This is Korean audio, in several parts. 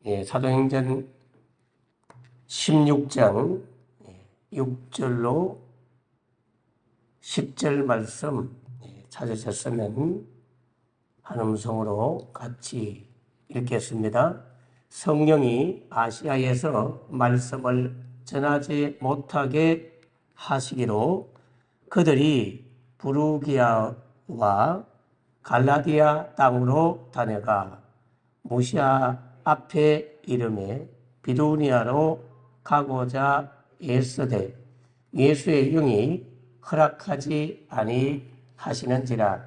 사도행전 16장 6절로 10절 말씀 찾으셨으면 한 음성으로 같이 읽겠습니다. 성령이 아시아에서 말씀을 전하지 못하게 하시기로 그들이 부르기아와 갈라디아 땅으로 다녀가 무시아 앞에 이름에 비두니아로 가고자 애쓰되 예수의 영이 허락하지 아니하시는지라.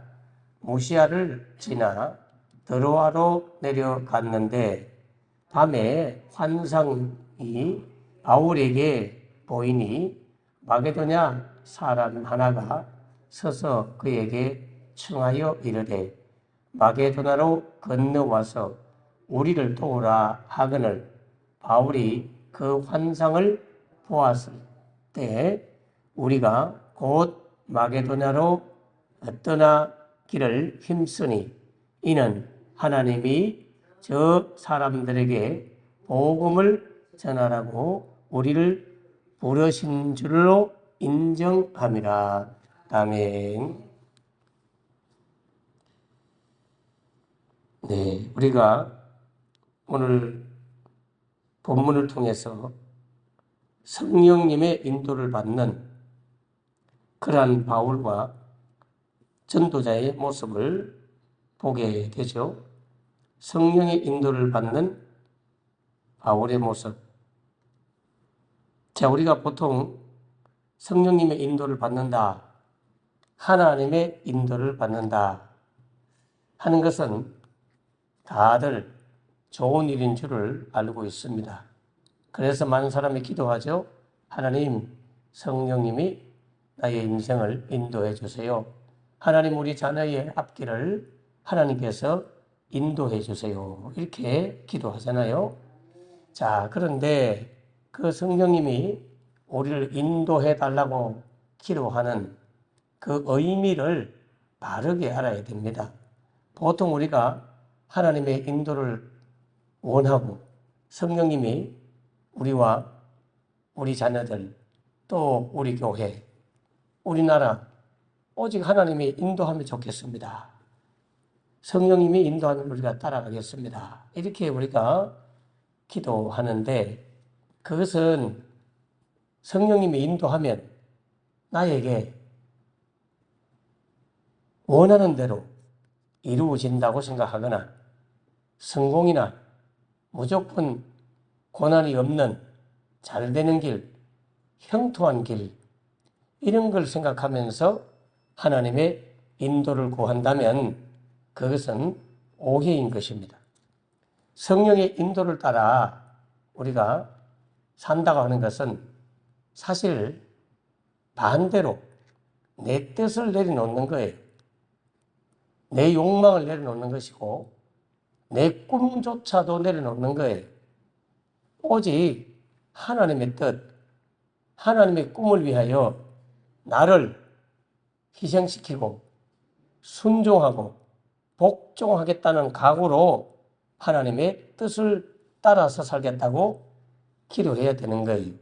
무시아를 지나 드로아로 내려갔는데 밤에 환상이 바울에게 보이니 마게도냐 사람 하나가 서서 그에게 청하여 이르되 마게도나로 건너와서 우리를 도우라 하거늘 바울이 그 환상을 보았을 때 우리가 곧 마게도냐로 떠나기를 힘쓰니 이는 하나님이 저 사람들에게 복음을 전하라고 우리를 부르신 줄로 인정함이라. 아멘. 우리가 오늘 본문을 통해서 성령님의 인도를 받는 그러한 바울과 전도자의 모습을 보게 되죠. 성령의 인도를 받는 바울의 모습. 자, 우리가 보통 성령님의 인도를 받는다, 하나님의 인도를 받는다 하는 것은 다들 좋은 일인 줄을 알고 있습니다. 그래서 많은 사람이 기도하죠. 하나님, 성령님이 나의 인생을 인도해 주세요. 하나님, 우리 자녀의 앞길을 하나님께서 인도해 주세요. 이렇게 기도하잖아요. 자, 그런데 그 성령님이 우리를 인도해 달라고 기도하는 그 의미를 바르게 알아야 됩니다. 보통 우리가 하나님의 인도를 원하고 성령님이 우리와 우리 자녀들 또 우리 교회, 우리나라 오직 하나님이 인도하면 좋겠습니다. 성령님이 인도하면 우리가 따라가겠습니다. 이렇게 우리가 기도하는데 그것은 성령님이 인도하면 나에게 원하는 대로 이루어진다고 생각하거나 성공이나 무조건 고난이 없는 잘 되는 길, 형통한 길 이런 걸 생각하면서 하나님의 인도를 구한다면 그것은 오해인 것입니다. 성령의 인도를 따라 우리가 산다고 하는 것은 사실 반대로 내 뜻을 내려놓는 거예요. 내 욕망을 내려놓는 것이고 내 꿈조차도 내려놓는 거예요. 오직 하나님의 뜻, 하나님의 꿈을 위하여 나를 희생시키고 순종하고 복종하겠다는 각오로 하나님의 뜻을 따라서 살겠다고 기도해야 되는 거예요.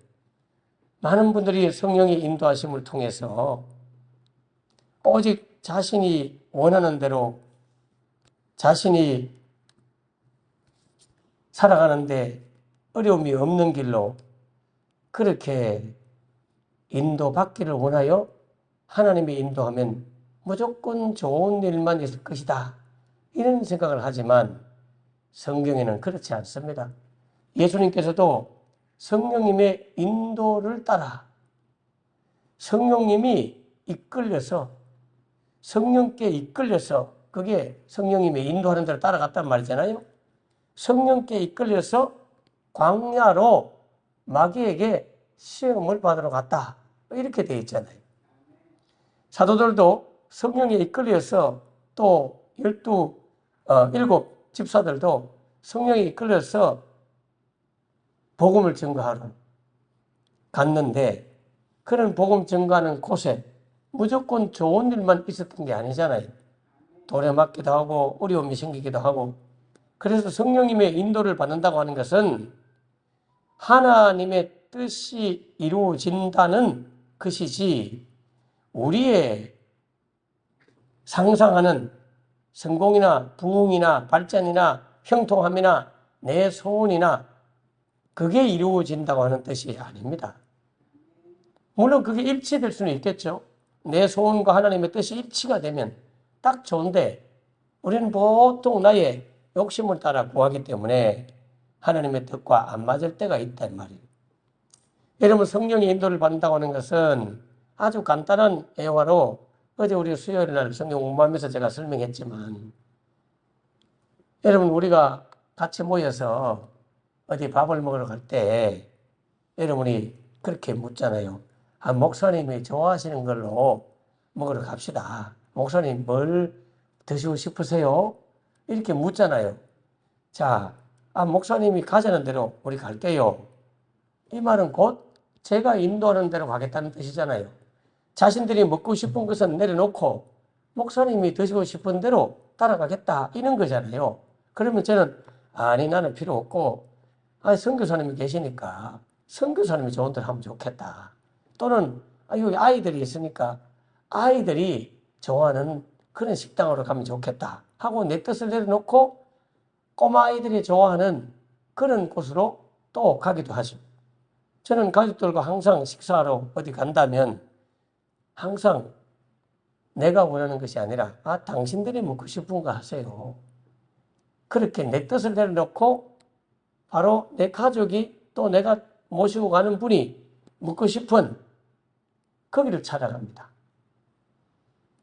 많은 분들이 성령의 인도하심을 통해서 오직 자신이 원하는 대로 자신이 살아가는데 어려움이 없는 길로 그렇게 인도받기를 원하여 하나님이 인도하면 무조건 좋은 일만 있을 것이다 이런 생각을 하지만 성경에는 그렇지 않습니다. 예수님께서도 성령님의 인도를 따라 성령님이 이끌려서 성령께 이끌려서 그게 성령님의 인도하는 대로 따라갔단 말이잖아요. 성령께 이끌려서 광야로 마귀에게 시험을 받으러 갔다 이렇게 되어 있잖아요. 사도들도 성령에 이끌려서 또 7 집사들도 성령에 이끌려서 복음을 증거하러 갔는데 그런 복음 증거하는 곳에 무조건 좋은 일만 있었던 게 아니잖아요. 돌에 맞기도 하고 어려움이 생기기도 하고 그래서 성령님의 인도를 받는다고 하는 것은 하나님의 뜻이 이루어진다는 것이지, 우리의 상상하는 성공이나 부흥이나 발전이나 형통함이나 내 소원이나 그게 이루어진다고 하는 뜻이 아닙니다. 물론 그게 일치될 수는 있겠죠. 내 소원과 하나님의 뜻이 일치가 되면 딱 좋은데, 우리는 보통 나의 욕심을 따라 구하기 때문에 하나님의 뜻과 안 맞을 때가 있단 말이에요. 여러분, 성령의 인도를 받는다고 하는 것은 아주 간단한 예화로 어제 우리 수요일 날 성경 공부하면서 제가 설명했지만, 여러분, 우리가 같이 모여서 어디 밥을 먹으러 갈 때 여러분이 그렇게 묻잖아요. 목사님이 좋아하시는 걸로 먹으러 갑시다. 목사님 뭘 드시고 싶으세요? 이렇게 묻잖아요. 자, 목사님이 가자는 대로 우리 갈게요. 이 말은 곧 제가 인도하는 대로 가겠다는 뜻이잖아요. 자신들이 먹고 싶은 것은 내려놓고 목사님이 드시고 싶은 대로 따라가겠다, 이런 거잖아요. 그러면 저는 아니, 나는 필요 없고, 선교사님이 계시니까 선교사님이 좋은 대로 하면 좋겠다. 또는 여기 아이들이 있으니까 아이들이 좋아하는 그런 식당으로 가면 좋겠다 하고 내 뜻을 내려놓고 꼬마 아이들이 좋아하는 그런 곳으로 또 가기도 하죠. 저는 가족들과 항상 식사하러 어디 간다면 항상 내가 원하는 것이 아니라 당신들이 먹고 싶은 거 하세요. 그렇게 내 뜻을 내려놓고 바로 내 가족이 또 내가 모시고 가는 분이 먹고 싶은 거기를 찾아갑니다.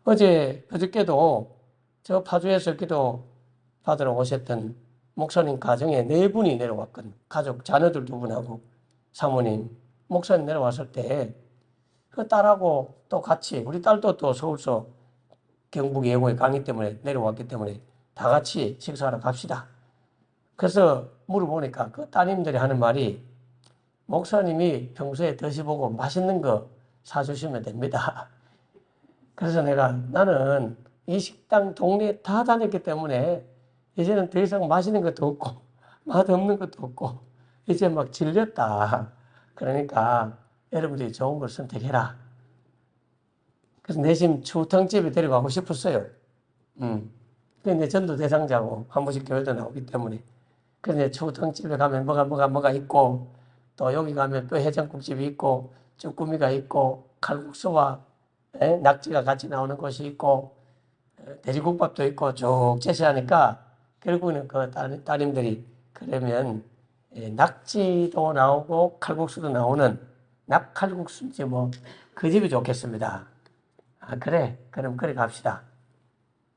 어저께도 저 파주에서 기도 받으러 오셨던 목사님 가정에 4분이 내려왔거든요. 가족, 자녀들 2분하고 사모님, 목사님 내려왔을 때 그 딸하고 또 같이, 우리 딸도 또 서울서 경북 예고에 강의 때문에 내려왔기 때문에 다 같이 식사하러 갑시다. 그래서 물어보니까 그 따님들이 하는 말이, 목사님이 평소에 드셔보고 맛있는 거 사주시면 됩니다. 그래서 나는 이 식당 동네에 다 다녔기 때문에 이제는 더 이상 맛있는 것도 없고 맛없는 것도 없고 이제 막 질렸다. 그러니까 여러분들이 좋은 걸 선택해라. 그래서 내심 추탕집에 데려가고 싶었어요. 근데 전도 대상자고 한 번씩 교회도 나오기 때문에. 그런데 추탕집에 가면 뭐가 있고, 또 여기 가면 뼈 해장국집이 있고, 쭈꾸미가 있고, 칼국수와 낙지가 같이 나오는 곳이 있고, 돼지국밥도 있고 쭉 제시하니까 결국은 그 따님들이 그러면 낙지도 나오고 칼국수도 나오는 낙칼국수인지 그 집이 좋겠습니다. 그래, 그럼 그래 갑시다.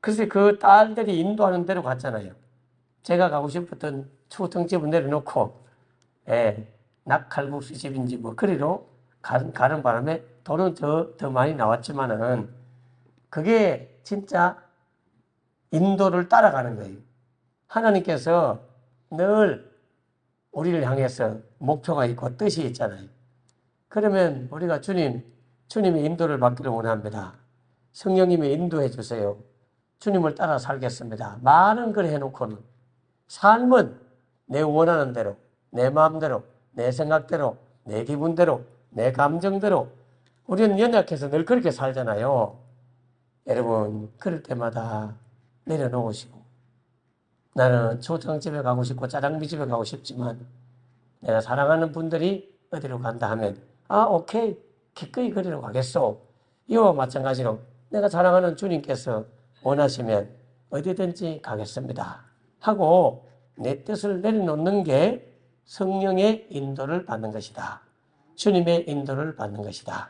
그래서 그 딸들이 인도하는 대로 갔잖아요. 제가 가고 싶었던 추어탕집을 내려놓고 낙칼국수 집인지 그리로 가는 바람에 돈은 더 많이 나왔지만은 그게 진짜 인도를 따라가는 거예요. 하나님께서 늘 우리를 향해서 목표가 있고 뜻이 있잖아요. 그러면 우리가 주님의 인도를 받기를 원합니다. 성령님이 인도해 주세요. 주님을 따라 살겠습니다. 말은 그래 해놓고는 삶은 내 원하는 대로, 내 마음대로, 내 생각대로, 내 기분대로, 내 감정대로, 우리는 연약해서 늘 그렇게 살잖아요. 여러분, 그럴 때마다 내려놓으시고, 나는 초장집에 가고 싶고 짜장미집에 가고 싶지만 내가 사랑하는 분들이 어디로 간다 하면 오케이, 기꺼이 그리로 가겠소. 이와 마찬가지로 내가 사랑하는 주님께서 원하시면 어디든지 가겠습니다 하고 내 뜻을 내려놓는 게 성령의 인도를 받는 것이다. 주님의 인도를 받는 것이다.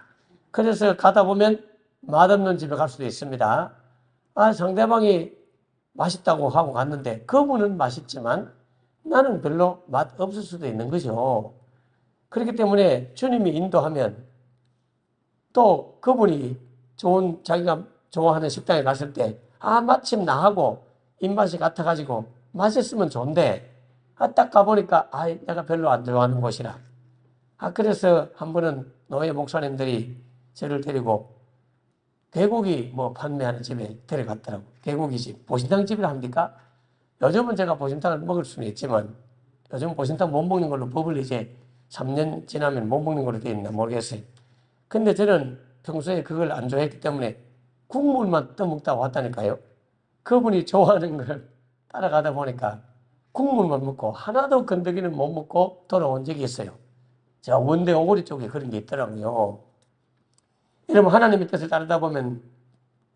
그래서 가다 보면 맛없는 집에 갈 수도 있습니다. 상대방이 맛있다고 하고 갔는데 그분은 맛있지만 나는 별로 맛 없을 수도 있는 거죠. 그렇기 때문에 주님이 인도하면 또 그분이 자기가 좋아하는 식당에 갔을 때 마침 나하고 입맛이 같아가지고 맛있으면 좋은데 딱 가보니까 내가 별로 안 좋아하는 곳이라. 그래서 한 번은 노예 목사님들이 저를 데리고 개고기 판매하는 집에 데려갔더라고. 개고기집, 보신탕집이라 합니까? 요즘은 제가 보신탕을 먹을 수는 있지만 요즘 보신탕 못 먹는 걸로 법을 이제 3년 지나면 못 먹는 걸로 되어 있나 모르겠어요. 근데 저는 평소에 그걸 안 좋아했기 때문에 국물만 떠먹다 왔다니까요. 그분이 좋아하는 걸 따라가다 보니까 국물만 먹고 하나도 건더기는 못 먹고 돌아온 적이 있어요. 저 원대 오거리 쪽에 그런 게 있더라고요. 이러면 하나님의 뜻을 따르다 보면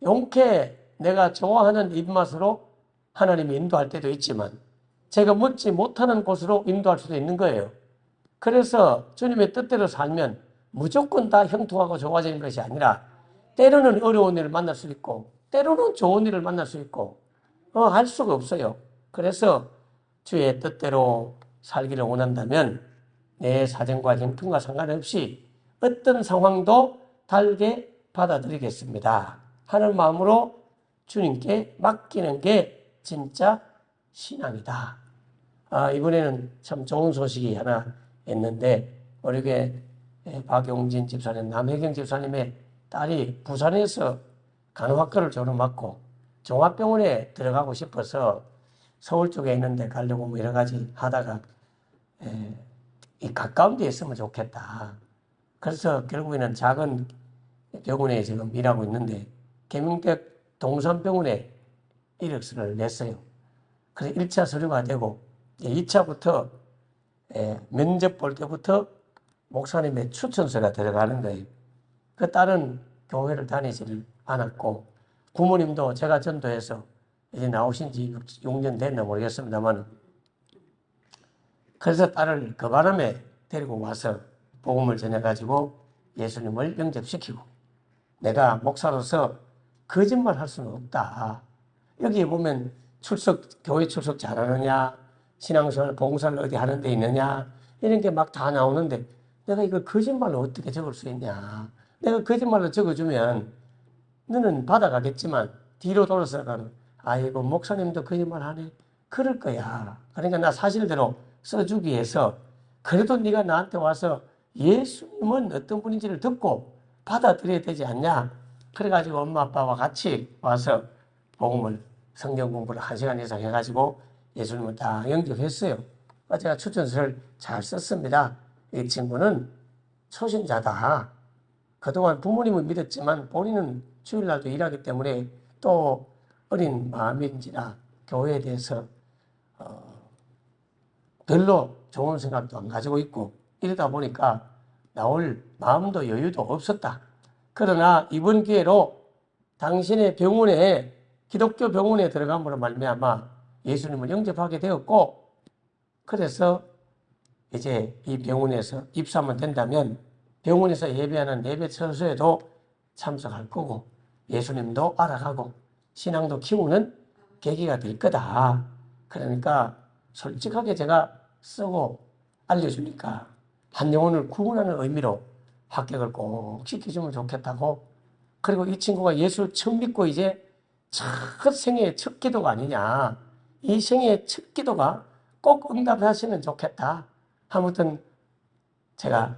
용케 내가 좋아하는 입맛으로 하나님이 인도할 때도 있지만 제가 먹지 못하는 곳으로 인도할 수도 있는 거예요. 그래서 주님의 뜻대로 살면 무조건 다 형통하고 좋아지는 것이 아니라 때로는 어려운 일을 만날 수 있고 때로는 좋은 일을 만날 수 있고 할 수가 없어요. 그래서 주의 뜻대로 살기를 원한다면 내 사정과 형편과 상관없이 어떤 상황도 달게 받아들이겠습니다 하는 마음으로 주님께 맡기는 게 진짜 신앙이다. 이번에는 참 좋은 소식이 하나 있는데 우리 교회 박용진 집사님, 남혜경 집사님의 딸이 부산에서 간호학과를 졸업하고 종합병원에 들어가고 싶어서 서울 쪽에 있는데 가려고 뭐 여러 가지 하다가 이 가까운 데 있으면 좋겠다. 그래서 결국에는 작은 병원에 지금 일하고 있는데 계명대 동산병원에 이력서를 냈어요. 그래서 1차 서류가 되고 2차부터 면접 볼 때부터 목사님의 추천서가 들어가는 거예요. 그 딸은 교회를 다니지를 않았고 부모님도 제가 전도해서 이제 나오신 지 6년 됐나 모르겠습니다만 그래서 딸을 그 바람에 데리고 와서 복음을 전해가지고 예수님을 영접시키고 내가 목사로서 거짓말 할 수는 없다. 여기 보면 교회 출석 잘하느냐, 신앙생활, 봉사를 어디 하는 데 있느냐, 이런 게 막 다 나오는데 내가 이거 거짓말로 어떻게 적을 수 있냐. 내가 거짓말로 적어주면 너는 받아가겠지만 뒤로 돌아서가는 아이고 목사님도 거짓말 하네. 그럴 거야. 그러니까 나 사실대로 써주기 위해서 그래도 네가 나한테 와서 예수님은 어떤 분인지를 듣고 받아들여야 되지 않냐. 그래가지고 엄마 아빠와 같이 와서 복음을 성경 공부를 1시간 이상 해가지고 예수님을 다 영접했어요. 제가 추천서를 잘 썼습니다. 이 친구는 초신자다. 그동안 부모님은 믿었지만 본인은 주일날도 일하기 때문에 또 어린 마음인지라 교회에 대해서 별로 좋은 생각도 안 가지고 있고 이러다 보니까 나올 마음도 여유도 없었다. 그러나 이번 기회로 당신의 병원에 기독교 병원에 들어감으로 말미암아 예수님을 영접하게 되었고 그래서 이제 이 병원에서 입사하면 된다면 병원에서 예배하는 예배 처소에도 참석할 거고 예수님도 알아가고 신앙도 키우는 계기가 될 거다. 그러니까 솔직하게 제가 쓰고 알려주니까 한 영혼을 구원하는 의미로 합격을 꼭 시켜주면 좋겠다고. 그리고 이 친구가 예수를 처음 믿고 이제 첫 생애의 첫 기도가 아니냐. 이 생애의 첫 기도가 꼭 응답하시면 좋겠다. 아무튼 제가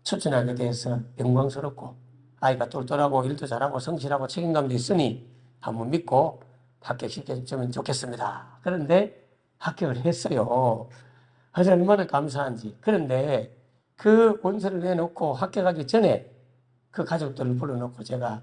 추천하게 돼서 영광스럽고 아이가 똘똘하고 일도 잘하고 성실하고 책임감도 있으니 한번 믿고 합격시켜주면 좋겠습니다. 그런데 합격을 했어요. 그래서 얼마나 감사한지. 그런데 그 원서를 내놓고 합격하기 전에 그 가족들을 불러놓고 제가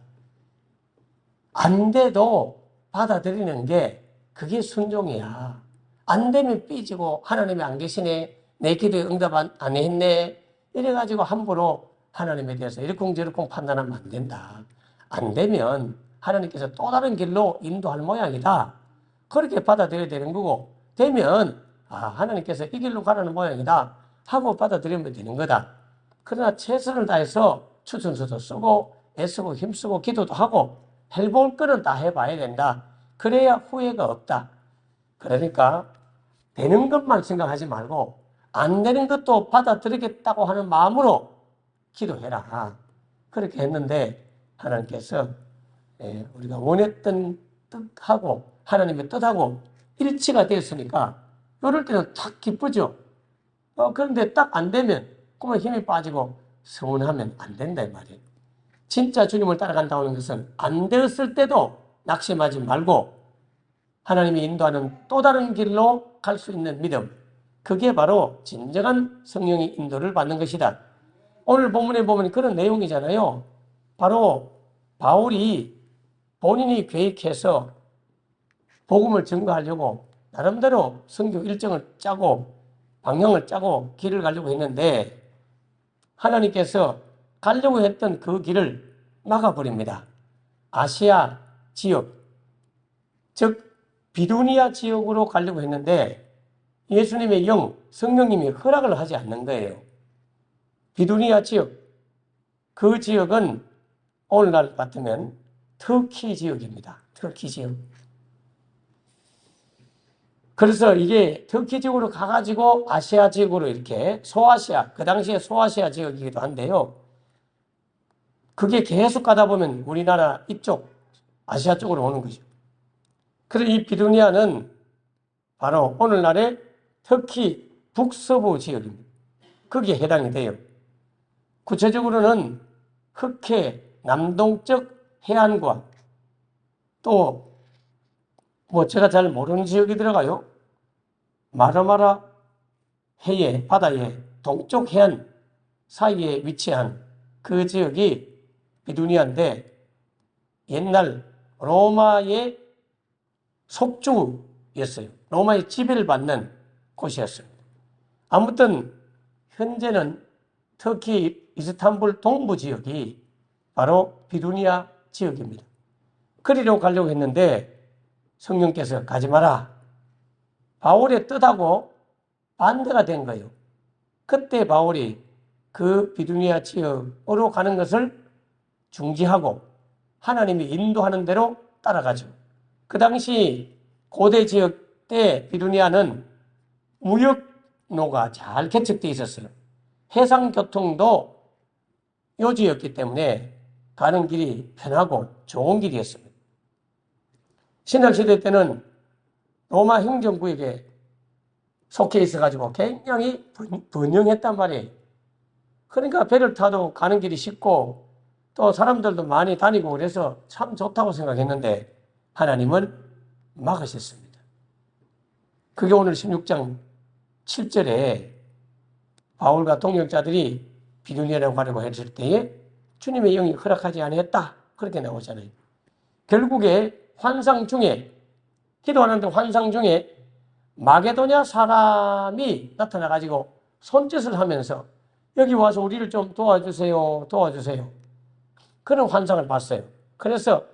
안 돼도 받아들이는 게 그게 순종이야. 안 되면 삐지고 하나님이 안 계시네. 내 기도에 응답 안 했네. 이래가지고 함부로 하나님에 대해서 이러쿵저러쿵 판단하면 안 된다. 안 되면 하나님께서 또 다른 길로 인도할 모양이다. 그렇게 받아들여야 되는 거고 되면 하나님께서 이 길로 가라는 모양이다 하고 받아들이면 되는 거다. 그러나 최선을 다해서 추천서도 쓰고 애쓰고 힘쓰고 기도도 하고 해볼 거는 다 해봐야 된다. 그래야 후회가 없다. 그러니까 되는 것만 생각하지 말고 안 되는 것도 받아들이겠다고 하는 마음으로 기도해라. 그렇게 했는데 하나님께서 우리가 원했던 뜻하고 하나님의 뜻하고 일치가 되었으니까 이럴 때는 탁 기쁘죠. 그런데 딱 안 되면 그만 힘이 빠지고 서운하면 안 된다 이 말이에요. 진짜 주님을 따라간다고 하는 것은 안 되었을 때도 낙심하지 말고 하나님이 인도하는 또 다른 길로 갈 수 있는 믿음, 그게 바로 진정한 성령의 인도를 받는 것이다. 오늘 본문에 보면 그런 내용이잖아요. 바로 바울이 본인이 계획해서 복음을 증거하려고 나름대로 선교 일정을 짜고 방향을 짜고 길을 가려고 했는데 하나님께서 가려고 했던 그 길을 막아버립니다. 아시아 지역, 즉 비두니아 지역으로 가려고 했는데 예수님의 영, 성령님이 허락을 하지 않는 거예요. 비두니아 지역, 그 지역은 오늘날 같으면 터키 지역입니다. 터키 지역. 그래서 이게 터키 지역으로 가가지고 아시아 지역으로 이렇게 소아시아, 그 당시에 소아시아 지역이기도 한데요. 그게 계속 가다 보면 우리나라 이쪽, 아시아 쪽으로 오는 거죠. 그래서 이 비두니아는 바로 오늘날의 터키 북서부 지역입니다. 거기에 해당이 돼요. 구체적으로는 흑해 남동쪽 해안과 또 제가 잘 모르는 지역이 들어가요. 마르마라 해의 바다의 동쪽 해안 사이에 위치한 그 지역이 비두니아인데 옛날 로마의 속주였어요. 로마의 지배를 받는 곳이었습니다. 아무튼 현재는 터키 이스탄불 동부 지역이 바로 비두니아 지역입니다. 그리로 가려고 했는데 성령께서 가지 마라. 바울의 뜻하고 반대가 된 거예요. 그때 바울이 그 비두니아 지역으로 가는 것을 중지하고 하나님이 인도하는 대로 따라가죠. 그 당시 고대 지역 때 비두니아는 무역로가 잘 개척되어 있었어요. 해상교통도 요지였기 때문에 가는 길이 편하고 좋은 길이었습니다. 신약시대 때는 로마 행정구역에 속해 있어가지고 굉장히 번영했단 말이에요. 그러니까 배를 타도 가는 길이 쉽고 또 사람들도 많이 다니고 그래서 참 좋다고 생각했는데 하나님은 막으셨습니다. 그게 오늘 16장 7절에 바울과 동역자들이 비두니아라고 가려고 했을 때에 주님의 영이 허락하지 아니했다. 그렇게 나오잖아요. 결국에 환상 중에 기도하는데 환상 중에 마게도냐 사람이 나타나가지고 손짓을 하면서 여기 와서 우리를 좀 도와주세요. 도와주세요. 그런 환상을 봤어요. 그래서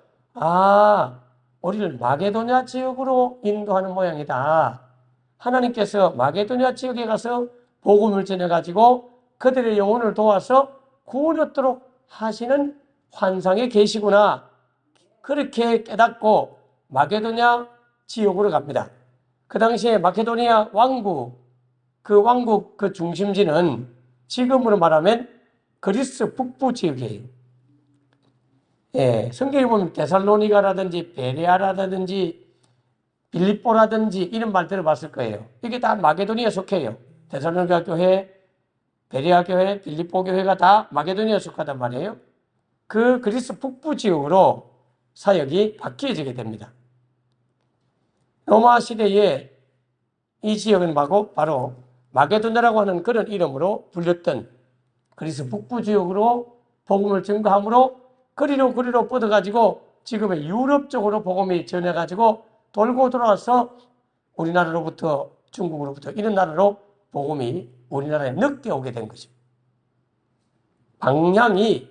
우리를 마게도냐 지역으로 인도하는 모양이다. 하나님께서 마게도냐 지역에 가서 복음을 전해가지고 그들의 영혼을 도와서 구원 얻도록 하시는 환상에 계시구나. 그렇게 깨닫고 마게도냐 지역으로 갑니다. 그 당시에 마케도니아 왕국, 그 중심지는 지금으로 말하면 그리스 북부 지역이에요. 예, 성경에 보면 데살로니가라든지 베레아라든지 빌립보라든지 이런 말 들어봤을 거예요. 이게 다 마게도니아에 속해요. 데살로니가 교회, 베레아 교회, 빌립보 교회가 다 마게도니아에 속하단 말이에요. 그 그리스 북부 지역으로 사역이 바뀌어지게 됩니다. 로마 시대에 이 지역은 바로 마게도냐라고 하는 그런 이름으로 불렸던 그리스 북부 지역으로 복음을 증거함으로 그리로 뻗어가지고 지금의 유럽 쪽으로 복음이 전해가지고 돌고 돌아와서 우리나라로부터 중국으로부터 이런 나라로 복음이 우리나라에 늦게 오게 된 거죠. 방향이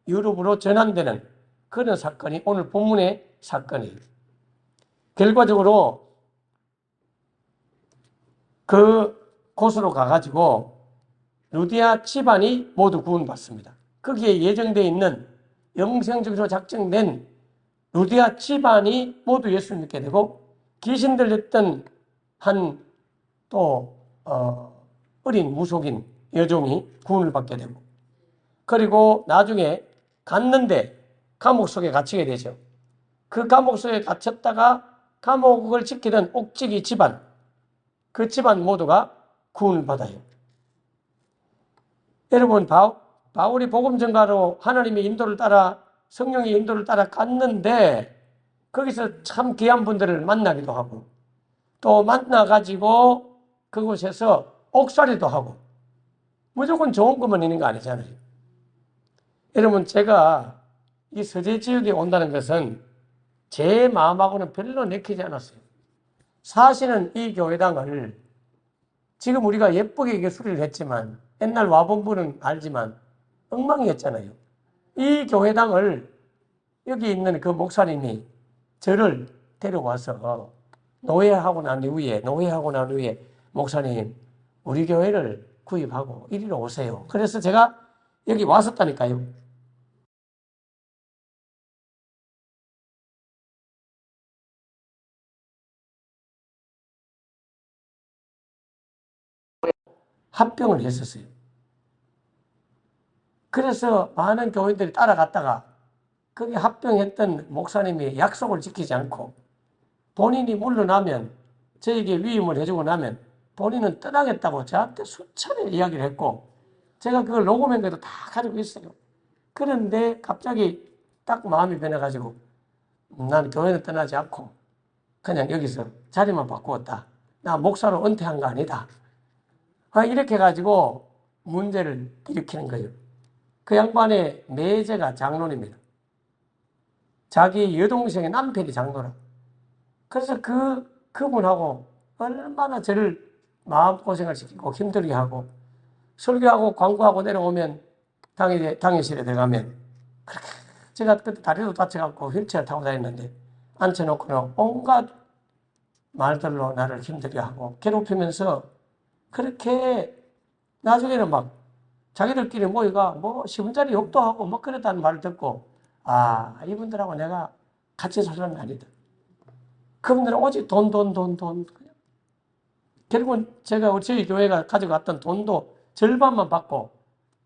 유럽으로 전환되는 그런 사건이 오늘 본문의 사건이에요. 결과적으로 그 곳으로 가가지고 루디아 집안이 모두 구원받습니다. 거기에 예정되어 있는 영생적으로 작정된 루디아 집안이 모두 예수 믿게 되고 귀신 들렸던 한 어린 무속인 여종이 구원을 받게 되고 그리고 나중에 갔는데 감옥 속에 갇히게 되죠. 그 감옥 속에 갇혔다가 감옥을 지키던 옥지기 집안, 그 집안 모두가 구원을 받아요. 여러분, 바울이 복음 전가로 하나님의 인도를 따라 성령의 인도를 따라 갔는데 거기서 참 귀한 분들을 만나기도 하고 또 만나가지고 그곳에서 옥살이도 하고 무조건 좋은 것만 있는 거 아니잖아요. 여러분, 제가 이 서재 지역에 온다는 것은 제 마음하고는 별로 내키지 않았어요. 사실은 이 교회당을 지금 우리가 예쁘게 이게 수리를 했지만 옛날 와본 분은 알지만 엉망이었잖아요. 이 교회당을 여기 있는 그 목사님이 저를 데려와서 노회하고 난 후에 목사님 우리 교회를 구입하고 이리로 오세요. 그래서 제가 여기 왔었다니까요. 합병을 했었어요. 그래서 많은 교인들이 따라갔다가 거기 합병했던 목사님이 약속을 지키지 않고 본인이 물러나면 저에게 위임을 해주고 나면 본인은 떠나겠다고 저한테 수차례 이야기를 했고 제가 그걸 녹음한 것도 다 가지고 있어요. 그런데 갑자기 딱 마음이 변해가지고 난 교회는 떠나지 않고 그냥 여기서 자리만 바꾸었다. 나 목사로 은퇴한 거 아니다. 이렇게 해가지고 문제를 일으키는 거예요. 그 양반의 매제가 장로입니다. 자기 여동생의 남편이 장로라. 그래서 그분하고 얼마나 저를 마음고생을 시키고 힘들게 하고 설교하고 광고하고 내려오면 당회실에 들어가면 그렇게 제가 그때 다리도 다쳐갖고 휠체어 타고 다녔는데 앉혀놓고는 온갖 말들로 나를 힘들게 하고 괴롭히면서 그렇게 나중에는 막 자기들끼리 모이가 뭐 10원짜리 욕도 하고 뭐 그랬다는 말을 듣고 이분들하고 내가 같이 살 사람이 아니다. 그분들은 오직 돈. 결국은 저희 교회가 가져갔던 돈도 절반만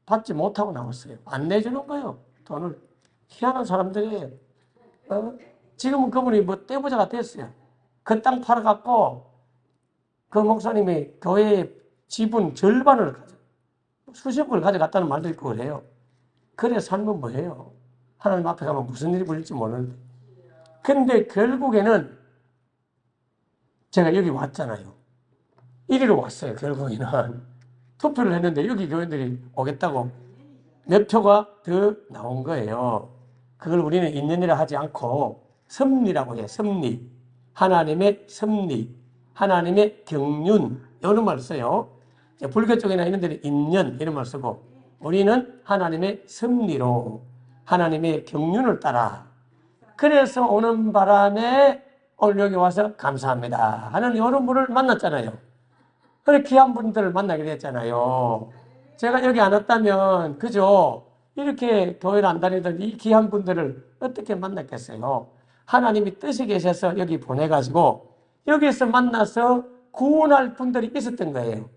받지 못하고 나왔어요. 안 내주는 거예요, 돈을. 희한한 사람들이에요. 지금은 그분이 뭐 떼부자가 됐어요. 그 땅 팔아갖고 그 목사님이 교회의 지분 절반을 수십억을 가져갔다는 말도 있고 그래요. 그래 살면 뭐예요? 하나님 앞에 가면 무슨 일이 벌릴지 모르는데. 근데 결국에는 제가 여기 왔잖아요. 이리로 왔어요. 결국에는 투표를 했는데 여기 교인들이 오겠다고 몇 표가 더 나온 거예요. 그걸 우리는 인연이라 하지 않고 섭리라고 해요. 섭리. 하나님의 섭리. 하나님의 경륜. 이런 말을 써요. 불교 쪽에나 이런 데는 인연 이런 말을 쓰고 우리는 하나님의 섭리로 하나님의 경륜을 따라 그래서 오는 바람에 오늘 여기 와서 감사합니다 하는 이런 분을 만났잖아요. 그래 귀한 분들을 만나게 됐잖아요. 제가 여기 안 왔다면 그죠? 이렇게 교회를 안 다니던 이 귀한 분들을 어떻게 만났겠어요? 하나님이 뜻이 계셔서 여기 보내가지고 여기서 만나서 구원할 분들이 있었던 거예요.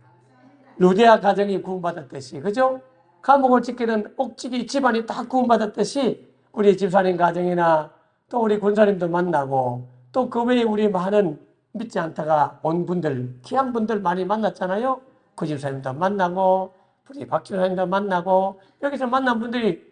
루디아 가정이 구원받았듯이, 그죠? 감옥을 지키는 옥지기 집안이 다 구원받았듯이 우리 집사님 가정이나 또 우리 군사님도 만나고 또 그 외에 우리 많은 믿지 않다가 온 분들, 귀한 분들 많이 만났잖아요. 그 집사님도 만나고 우리 박 집사님도 만나고 여기서 만난 분들이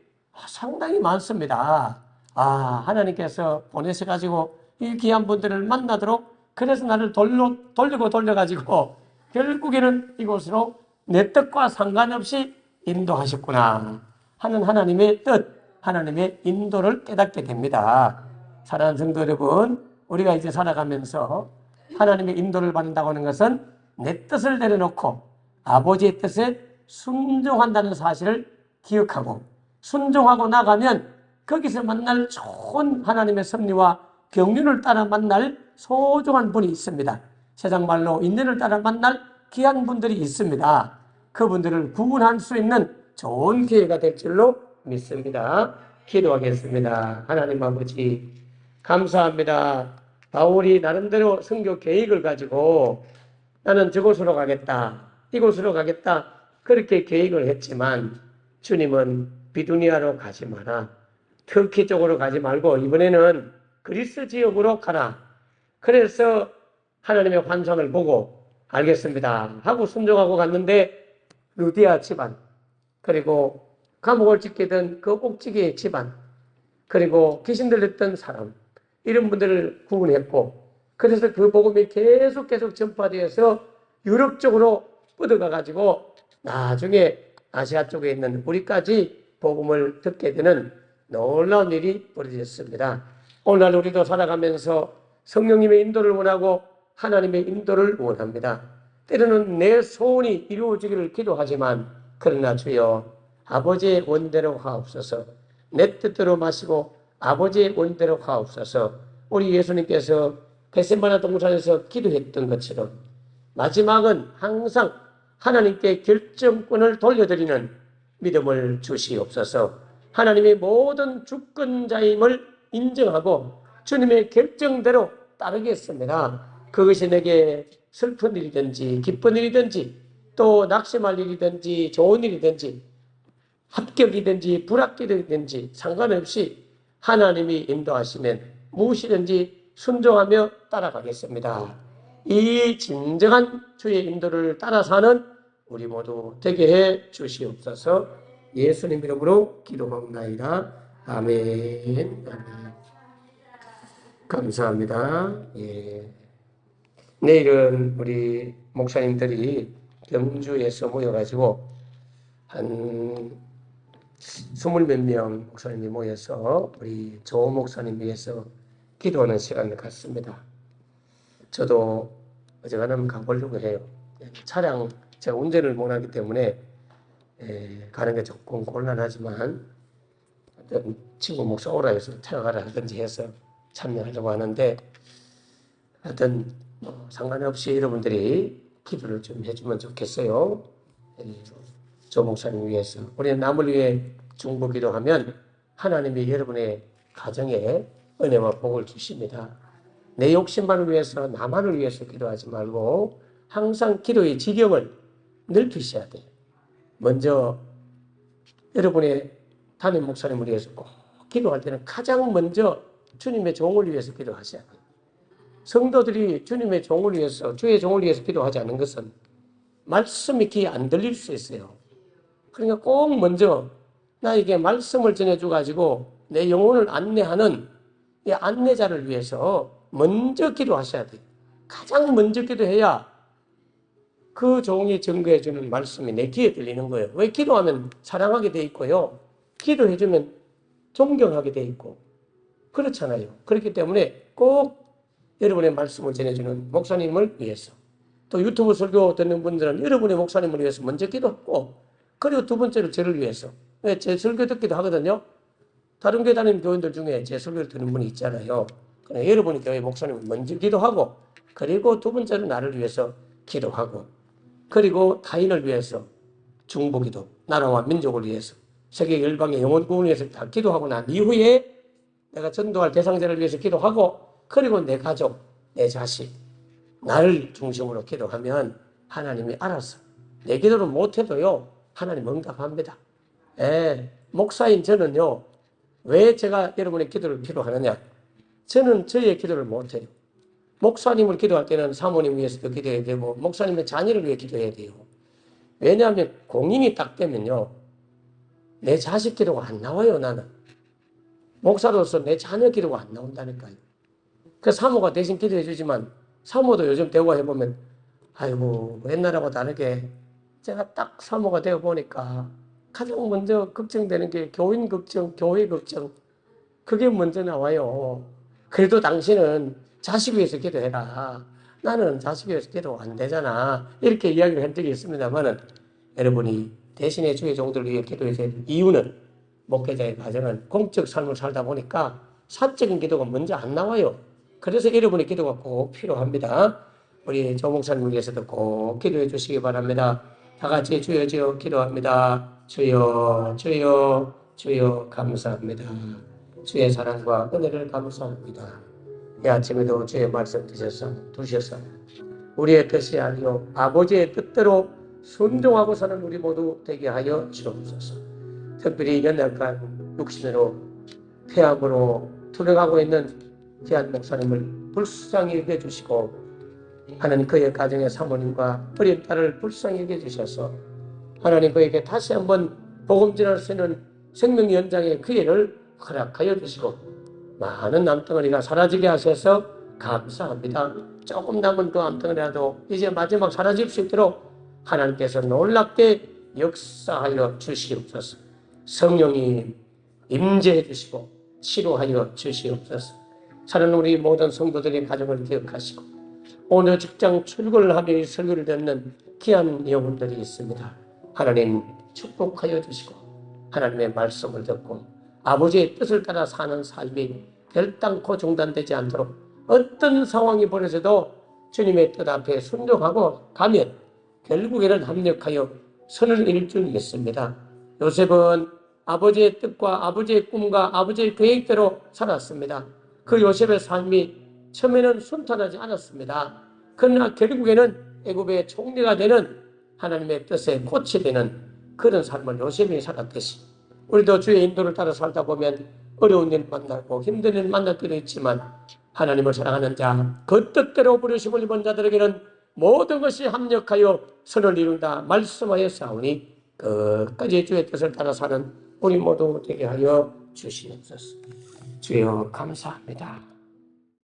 상당히 많습니다. 하나님께서 보내셔가지고 이 귀한 분들을 만나도록 그래서 나를 돌려가지고 결국에는 이곳으로 내 뜻과 상관없이 인도하셨구나 하는 하나님의 뜻, 하나님의 인도를 깨닫게 됩니다. 사랑하는 성도 여러분, 우리가 이제 살아가면서 하나님의 인도를 받는다고 하는 것은 내 뜻을 내려놓고 아버지의 뜻에 순종한다는 사실을 기억하고 순종하고 나가면 거기서 만날 좋은 하나님의 섭리와 경륜을 따라 만날 소중한 분이 있습니다. 세상 말로 인연을 따라 만날 귀한 분들이 있습니다. 그분들을 구원할 수 있는 좋은 기회가 될 줄로 믿습니다. 기도하겠습니다. 하나님 아버지 감사합니다. 바울이 나름대로 선교 계획을 가지고 나는 저곳으로 가겠다, 이곳으로 가겠다 그렇게 계획을 했지만 주님은 비두니아로 가지 마라. 터키 쪽으로 가지 말고 이번에는 그리스 지역으로 가라. 그래서 하나님의 환상을 보고 알겠습니다 하고 순종하고 갔는데 루디아 집안, 그리고 감옥을 지키던 그 옥지기의 집안, 그리고 귀신 들렸던 사람, 이런 분들을 구원했고, 그래서 그 복음이 계속 전파되어서 유럽 쪽으로 뻗어가가지고 나중에 아시아 쪽에 있는 우리까지 복음을 듣게 되는 놀라운 일이 벌어졌습니다. 오늘날 우리도 살아가면서 성령님의 인도를 원하고 하나님의 인도를 원합니다. 때로는 내 소원이 이루어지기를 기도하지만, 그러나 주여 아버지의 원대로 하옵소서, 내 뜻대로 마시고 아버지의 원대로 하옵소서. 우리 예수님께서 겟세마네 동산에서 기도했던 것처럼 마지막은 항상 하나님께 결정권을 돌려드리는 믿음을 주시옵소서. 하나님의 모든 주권자임을 인정하고 주님의 결정대로 따르겠습니다. 그것이 내게 슬픈 일이든지 기쁜 일이든지 또 낙심할 일이든지 좋은 일이든지 합격이든지 불합격이든지 상관없이 하나님이 인도하시면 무엇이든지 순종하며 따라가겠습니다. 이 진정한 주의 인도를 따라 사는 우리 모두 되게 해 주시옵소서. 예수님 이름으로 기도합나이다. 아멘. 아멘. 감사합니다. 예. 내일은 우리 목사님들이 경주에서 모여가지고 한 20몇 명 목사님이 모여서 우리 조 목사님 위해서 기도하는 시간을 갖습니다. 저도 어지간하면 가보려고 해요. 차량 제가 운전을 못하기 때문에 가는 게 조금 곤란하지만 친구 목사 오라 해서 태워가라 하든지 해서 참여하려고 하는데, 하여튼 상관없이 여러분들이 기도를 좀 해주면 좋겠어요. 조 목사님 위해서. 우리는 남을 위해 중보기도 하면 하나님이 여러분의 가정에 은혜와 복을 주십니다. 내 욕심만을 위해서 나만을 위해서 기도하지 말고 항상 기도의 지경을 넓히셔야 돼요. 먼저 여러분의 담임 목사님을 위해서 꼭 기도할 때는 가장 먼저 주님의 종을 위해서 기도하셔야 돼요. 성도들이 주님의 종을 위해서, 주의 종을 위해서 기도하지 않는 것은 말씀이 귀에 안 들릴 수 있어요. 그러니까 꼭 먼저 나에게 말씀을 전해줘가지고 내 영혼을 안내하는 이 안내자를 위해서 먼저 기도하셔야 돼요. 가장 먼저 기도해야 그 종이 증거해주는 말씀이 내 귀에 들리는 거예요. 왜? 기도하면 사랑하게 돼 있고요. 기도해주면 존경하게 돼 있고 그렇잖아요. 그렇기 때문에 꼭 여러분의 말씀을 전해주는 목사님을 위해서, 또 유튜브 설교 듣는 분들은 여러분의 목사님을 위해서 먼저 기도하고, 그리고 두 번째로 저를 위해서. 왜? 제 설교 듣기도 하거든요. 다른 교회 다니는 교인들 중에 제 설교를 듣는 분이 있잖아요. 그러니까 여러분이 교회 목사님을 먼저 기도하고, 그리고 두 번째로 나를 위해서 기도하고, 그리고 타인을 위해서 중보기도, 나라와 민족을 위해서, 세계 열방의 영혼 구원을 위해서 다 기도하고 난 이후에 내가 전도할 대상자를 위해서 기도하고, 그리고 내 가족, 내 자식, 나를 중심으로 기도하면 하나님이 알아서 내 기도를 못해도요 하나님 응답합니다. 목사인 저는요, 왜 제가 여러분의 기도를 필요하느냐? 저는 저의 기도를 못해요. 목사님을 기도할 때는 사모님 위해서도 기도해야 되고 목사님의 자녀를 위해 기도해야 돼요. 왜냐하면 공인이 딱 되면요 내 자식 기도가 안 나와요. 나는 목사로서 내 자녀 기도가 안 나온다니까요. 그 사모가 대신 기도해 주지만, 사모도 요즘 대화해보면 아이고 옛날하고 다르게 제가 딱 사모가 되어 보니까 가장 먼저 걱정되는 게 교인 걱정, 교회 걱정, 그게 먼저 나와요. 그래도 당신은 자식 위해서 기도해라. 나는 자식 위해서 기도 안 되잖아. 이렇게 이야기를 한 적이 있습니다만은, 여러분이 대신에 주의 종들을 위해 기도해야 될 이유는 목회자의 가정은 공적 삶을 살다 보니까 사적인 기도가 먼저 안 나와요. 그래서 여러분의 기도가 꼭 필요합니다. 우리 조 목사님을 위해서도 꼭 기도해 주시기 바랍니다. 다 같이 주여 주여 기도합니다. 주여 주여 주여 감사합니다. 주의 사랑과 은혜를 감사합니다. 이 아침에도 주의 말씀 두셔서 우리의 뜻이 아니요 아버지의 뜻대로 순종하고 사는 우리 모두 되게 하여 주옵소서. 특별히 연약한 육신으로 폐암으로 투병하고 있는 귀한 목사님을 불쌍히 여겨 주시고, 하나님 그의 가정의 사모님과 어린 딸을 불쌍히 여겨 주셔서 하나님 그에게 다시 한번 복음 전할 수 있는 생명 연장의 기회를 허락하여 주시고, 많은 남덩어리가 사라지게 하셔서 감사합니다. 조금 남은 그 남덩어리라도 이제 마지막 사라질 수 있도록 하나님께서 놀랍게 역사하여 주시옵소서. 성령이 임재해 주시고 치료하여 주시옵소서. 사랑하는 우리 모든 성도들의 가정을 기억하시고 오늘 직장 출근을 하며 이 설교를 듣는 귀한 영혼들이 있습니다. 하나님 축복하여 주시고 하나님의 말씀을 듣고 아버지의 뜻을 따라 사는 삶이 결단코 중단되지 않도록 어떤 상황이 벌어져도 주님의 뜻 앞에 순종하고 가면 결국에는 합력하여 선을 이룰 줄 믿습니다. 요셉은 아버지의 뜻과 아버지의 꿈과 아버지의 계획대로 살았습니다. 그 요셉의 삶이 처음에는 순탄하지 않았습니다. 그러나 결국에는 애굽의 총리가 되는 하나님의 뜻에 꽃이 되는 그런 삶을 요셉이 살았듯이 우리도 주의 인도를 따라 살다 보면 어려운 일 만나고 힘든 일 만날 때도 있지만 하나님을 사랑하는 자, 그 뜻대로 부르심을 입은 자들에게는 모든 것이 합력하여 선을 이룬다 말씀하여 싸우니 끝까지 주의 뜻을 따라 사는 우리 모두 되게 하여 주시옵소서. 주여 감사합니다.